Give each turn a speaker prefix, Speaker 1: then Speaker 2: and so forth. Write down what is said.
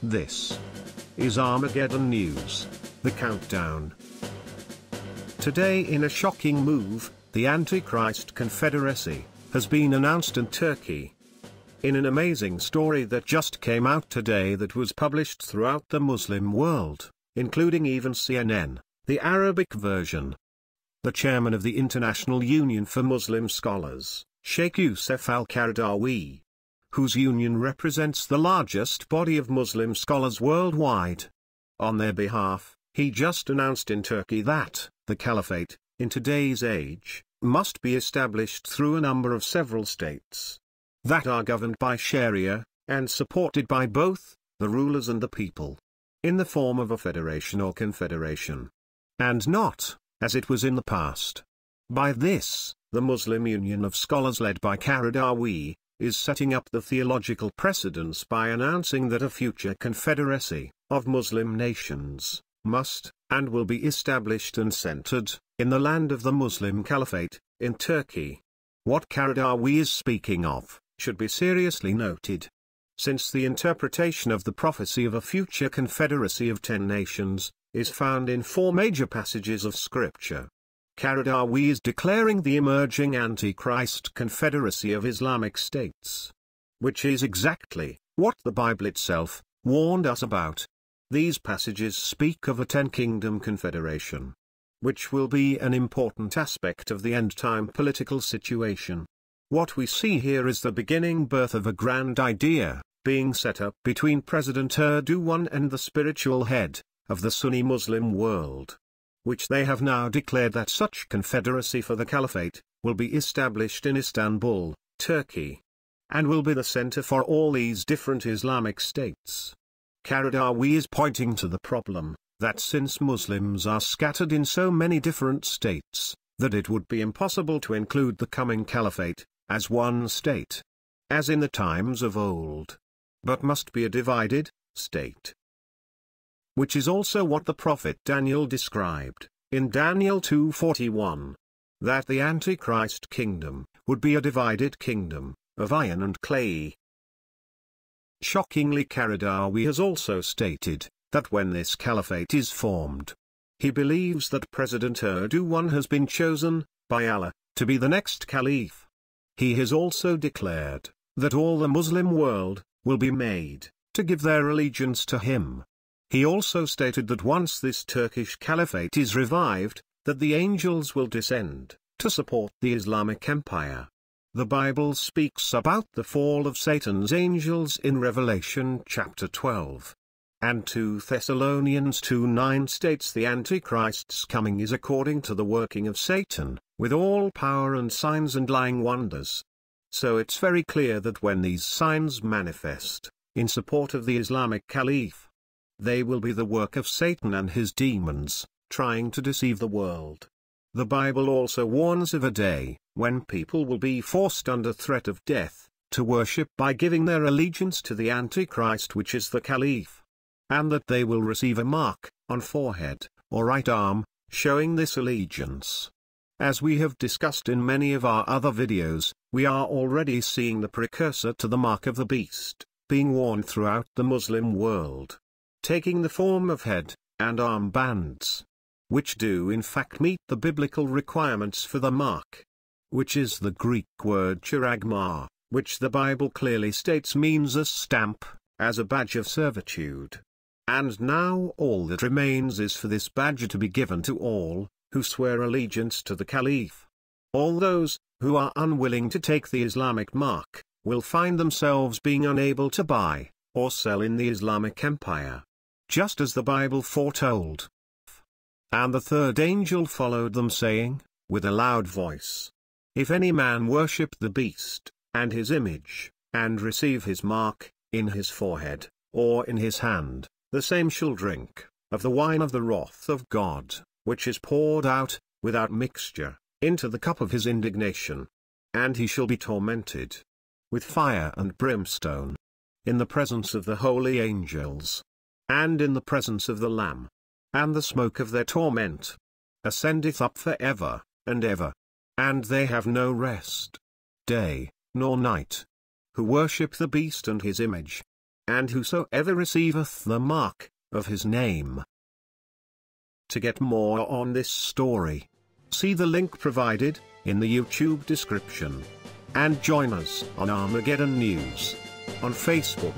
Speaker 1: This is Armageddon News, the countdown. Today, in a shocking move, the Antichrist Confederacy has been announced in Turkey. In an amazing story that just came out today that was published throughout the Muslim world, including even CNN, the Arabic version. The chairman of the International Union for Muslim Scholars, Sheikh Youssef al-Qaradawi, whose union represents the largest body of Muslim scholars worldwide. On their behalf, he just announced in Turkey that the caliphate, in today's age, must be established through a number of several states that are governed by Sharia, and supported by both the rulers and the people, in the form of a federation or confederation. And not, as it was in the past. By this, the Muslim Union of Scholars led by Qaradawi is setting up the theological precedence by announcing that a future confederacy of Muslim nations must and will be established and centered in the land of the Muslim Caliphate, in Turkey. What Qaradawi is speaking of should be seriously noted, since the interpretation of the prophecy of a future confederacy of 10 nations is found in 4 major passages of Scripture. Qaradawi is declaring the emerging Antichrist Confederacy of Islamic states, which is exactly what the Bible itself warned us about. These passages speak of a 10-kingdom confederation, which will be an important aspect of the end-time political situation. What we see here is the beginning birth of a grand idea being set up between President Erdogan and the spiritual head of the Sunni Muslim world, which they have now declared that such confederacy for the caliphate will be established in Istanbul, Turkey, and will be the center for all these different Islamic states. Qaradawi is pointing to the problem that since Muslims are scattered in so many different states, that it would be impossible to include the coming caliphate as one state, as in the times of old, but must be a divided state. Which is also what the prophet Daniel described, in Daniel 2:41, that the Antichrist kingdom would be a divided kingdom, of iron and clay. Shockingly, Qaradawi has also stated that when this caliphate is formed, he believes that President Erdogan has been chosen by Allah to be the next caliph. He has also declared that all the Muslim world will be made to give their allegiance to him. He also stated that once this Turkish caliphate is revived, that the angels will descend to support the Islamic Empire. The Bible speaks about the fall of Satan's angels in Revelation chapter 12. And 2 Thessalonians 2:9 states the Antichrist's coming is according to the working of Satan, with all power and signs and lying wonders. So it's very clear that when these signs manifest, in support of the Islamic Caliph, they will be the work of Satan and his demons, trying to deceive the world. The Bible also warns of a day when people will be forced under threat of death to worship by giving their allegiance to the Antichrist, which is the Caliph, and that they will receive a mark on forehead or right arm showing this allegiance. As we have discussed in many of our other videos, we are already seeing the precursor to the mark of the beast being worn throughout the Muslim world, taking the form of head and arm bands, which do in fact meet the biblical requirements for the mark, which is the Greek word charagma, which the Bible clearly states means a stamp, as a badge of servitude. And now all that remains is for this badge to be given to all who swear allegiance to the Caliph. All those who are unwilling to take the Islamic mark will find themselves being unable to buy or sell in the Islamic Empire, just as the Bible foretold. And the third angel followed them, saying, with a loud voice, if any man worship the beast, and his image, and receive his mark, in his forehead, or in his hand, the same shall drink of the wine of the wrath of God, which is poured out, without mixture, into the cup of his indignation. And he shall be tormented with fire and brimstone, in the presence of the holy angels, and in the presence of the Lamb. And the smoke of their torment ascendeth up for ever and ever. And they have no rest, day, nor night, who worship the beast and his image, and whosoever receiveth the mark of his name. To get more on this story, see the link provided in the YouTube description. And join us on Armageddon News on Facebook.